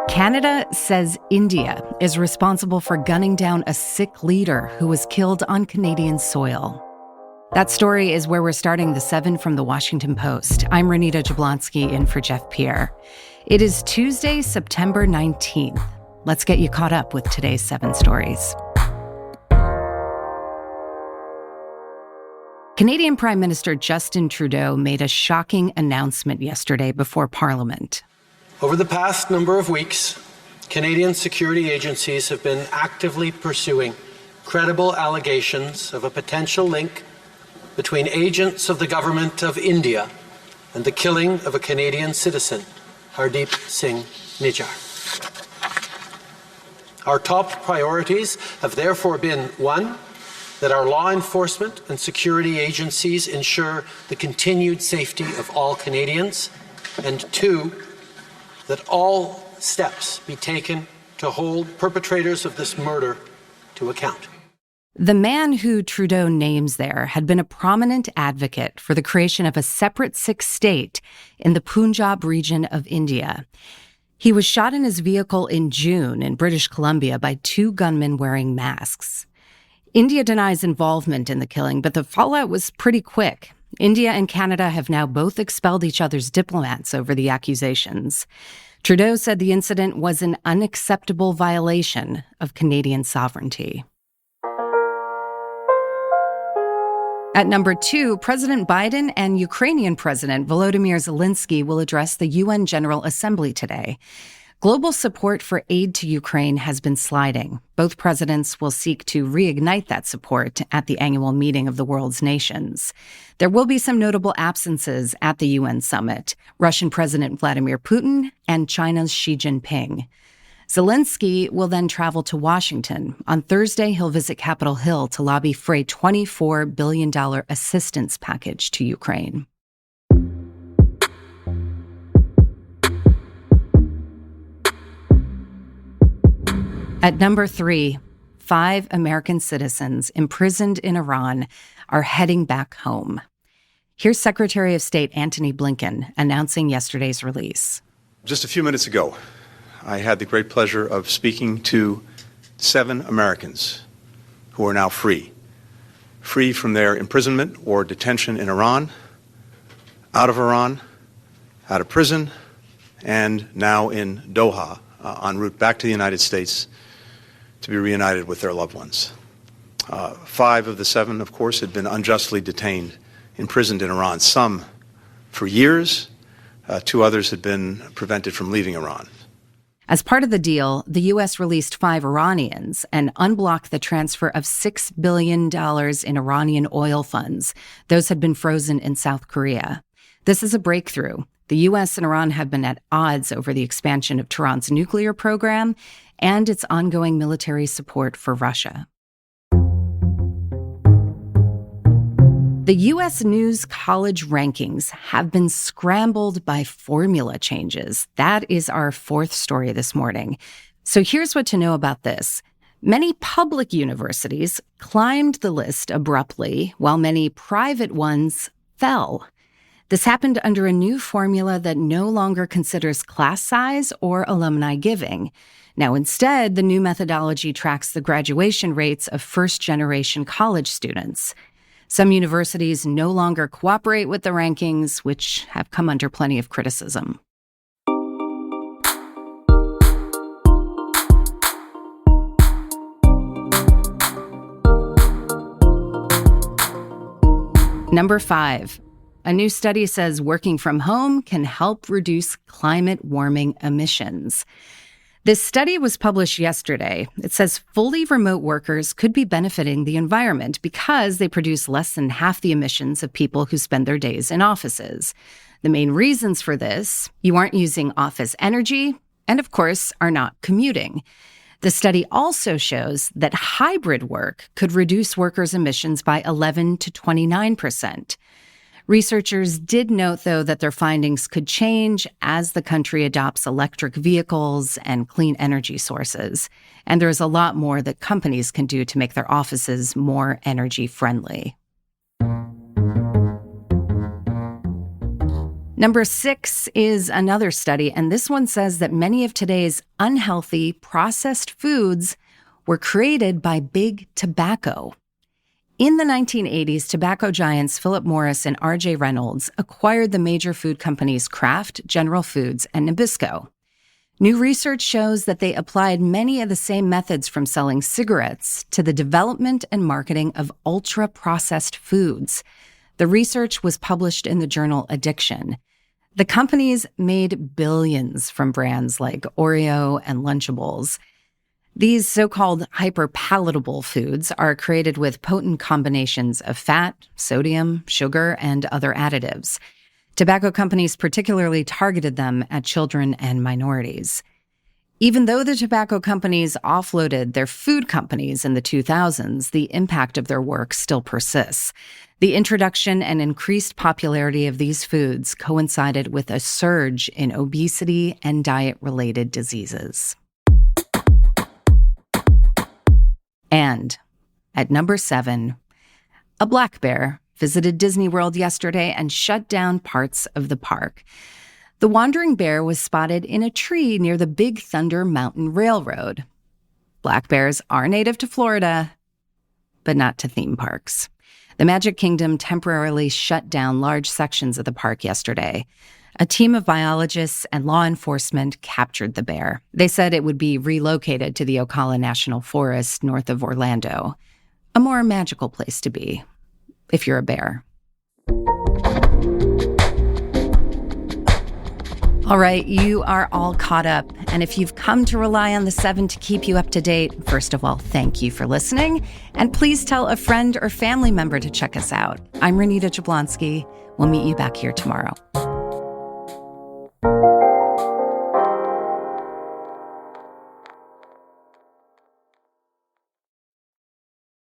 Canada says India is responsible for gunning down a Sikh leader who was killed on Canadian soil. That story is where we're starting the 7 from the Washington Post. I'm Renita Jablonski in for Jeff Pierre. It is Tuesday, September 19th. Let's get you caught up with today's 7 stories. Canadian Prime Minister Justin Trudeau made a shocking announcement yesterday before Parliament. Over the past number of weeks, Canadian security agencies have been actively pursuing credible allegations of a potential link between agents of the government of India and the killing of a Canadian citizen, Hardeep Singh Nijjar. Our top priorities have therefore been, 1, that our law enforcement and security agencies ensure the continued safety of all Canadians, and 2, that all steps be taken to hold perpetrators of this murder to account. The man who Trudeau names there had been a prominent advocate for the creation of a separate Sikh state in the Punjab region of India. He was shot in his vehicle in June in British Columbia by 2 gunmen wearing masks. India denies involvement in the killing, but the fallout was pretty quick. India and Canada have now both expelled each other's diplomats over the accusations. Trudeau said the incident was an unacceptable violation of Canadian sovereignty. At number 2, President Biden and Ukrainian President Volodymyr Zelensky will address the UN General Assembly today. Global support for aid to Ukraine has been sliding. Both presidents will seek to reignite that support at the annual meeting of the world's nations. There will be some notable absences at the UN summit: Russian President Vladimir Putin and China's Xi Jinping. Zelensky will then travel to Washington. On Thursday, he'll visit Capitol Hill to lobby for a $24 billion assistance package to Ukraine. At number 3, 5 American citizens imprisoned in Iran are heading back home. Here's Secretary of State Antony Blinken announcing yesterday's release. Just a few minutes ago, I had the great pleasure of speaking to 7 Americans who are now free from their imprisonment or detention in Iran, out of prison, and now in Doha, en route back to the United States to be reunited with their loved ones. 5 of the 7, of course, had been unjustly detained, imprisoned in Iran, some for years. 2 others had been prevented from leaving Iran. As part of the deal, the U.S. released 5 Iranians and unblocked the transfer of $6 billion in Iranian oil funds. Those had been frozen in South Korea. This is a breakthrough. The U.S. and Iran have been at odds over the expansion of Tehran's nuclear program and its ongoing military support for Russia. The U.S. News college rankings have been scrambled by formula changes. That is our 4th story this morning. So here's what to know about this. Many public universities climbed the list abruptly, while many private ones fell. This happened under a new formula that no longer considers class size or alumni giving. Now, instead, the new methodology tracks the graduation rates of first-generation college students. Some universities no longer cooperate with the rankings, which have come under plenty of criticism. Number 5. A new study says working from home can help reduce climate warming emissions. This study was published yesterday. It says fully remote workers could be benefiting the environment because they produce less than half the emissions of people who spend their days in offices. The main reasons for this: you aren't using office energy, and of course, are not commuting. The study also shows that hybrid work could reduce workers' emissions by 11 to 29%. Researchers did note, though, that their findings could change as the country adopts electric vehicles and clean energy sources. And there's a lot more that companies can do to make their offices more energy friendly. Number 6 is another study, and this one says that many of today's unhealthy processed foods were created by big tobacco. In the 1980s, tobacco giants Philip Morris and R.J. Reynolds acquired the major food companies Kraft, General Foods, and Nabisco. New research shows that they applied many of the same methods from selling cigarettes to the development and marketing of ultra-processed foods. The research was published in the journal Addiction. The companies made billions from brands like Oreo and Lunchables. These so-called hyperpalatable foods are created with potent combinations of fat, sodium, sugar, and other additives. Tobacco companies particularly targeted them at children and minorities. Even though the tobacco companies offloaded their food companies in the 2000s, the impact of their work still persists. The introduction and increased popularity of these foods coincided with a surge in obesity and diet-related diseases. And at number 7, a black bear visited Disney World yesterday and shut down parts of the park. The wandering bear was spotted in a tree near the Big Thunder Mountain Railroad. Black bears are native to Florida, but not to theme parks. The Magic Kingdom temporarily shut down large sections of the park yesterday. A team of biologists and law enforcement captured the bear. They said it would be relocated to the Ocala National Forest north of Orlando, a more magical place to be if you're a bear. All right, you are all caught up. And if you've come to rely on the 7 to keep you up to date, first of all, thank you for listening. And please tell a friend or family member to check us out. I'm Renita Jablonski. We'll meet you back here tomorrow.